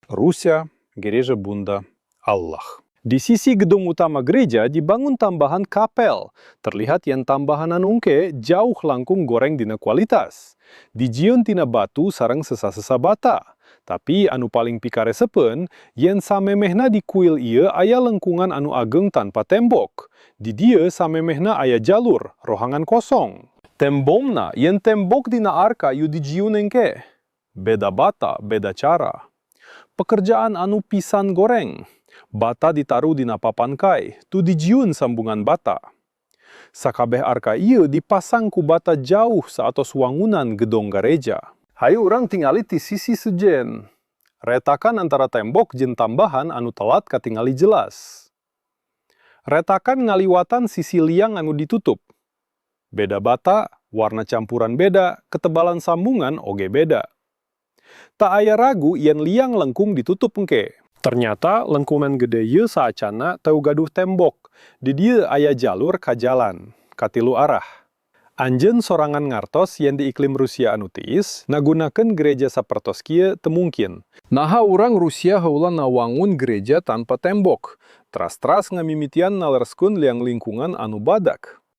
Rusia, Gereja Bunda Allah. Di sisi gedung utama gereja dibangun tambahan kapel. Terlihat yang tambahan ungke jauh langkung goreng dina kualitas. Dijieun tina batu sareng sesa-sesa bata. Tapi anu paling pikaresepen, yen samemehna di kuil ieu aya lengkungan anu ageng tanpa tembok. Di dieu samemehna aya jalur, rohangan kosong. Tembomna yen tembok dina arka yu dijieun engke. Beda bata, beda cara. Pekerjaan anu pisan goreng. Bata ditaruh dina papan kai, tu dijieun sambungan bata. Sakabeh arka ieu dipasang ku bata jauh saatos wangunan gedong gereja. Hayu urang tingali ti sisi sejen. Retakan antara tembok jeung tambahan anu telat katingali jelas. Retakan ngaliwatan sisi liang anu ditutup. Beda bata, warna campuran beda, ketebalan sambungan oge beda. Tak aya ragu yen liang lengkung ditutup engke. Ternyata lengkungan gede ieu saacana teu gaduh tembok. Di dieu aya jalur ka jalan, katilu arah. Anjeun sorangan ngartos yen di iklim Rusia anu tiis, nagunakeun gereja sapertos kieu teu mungkin. Naha urang Rusia heula nawangun gereja tanpa tembok. Tras-tras ngamimitian nalereskeun liang lingkungan anu badak.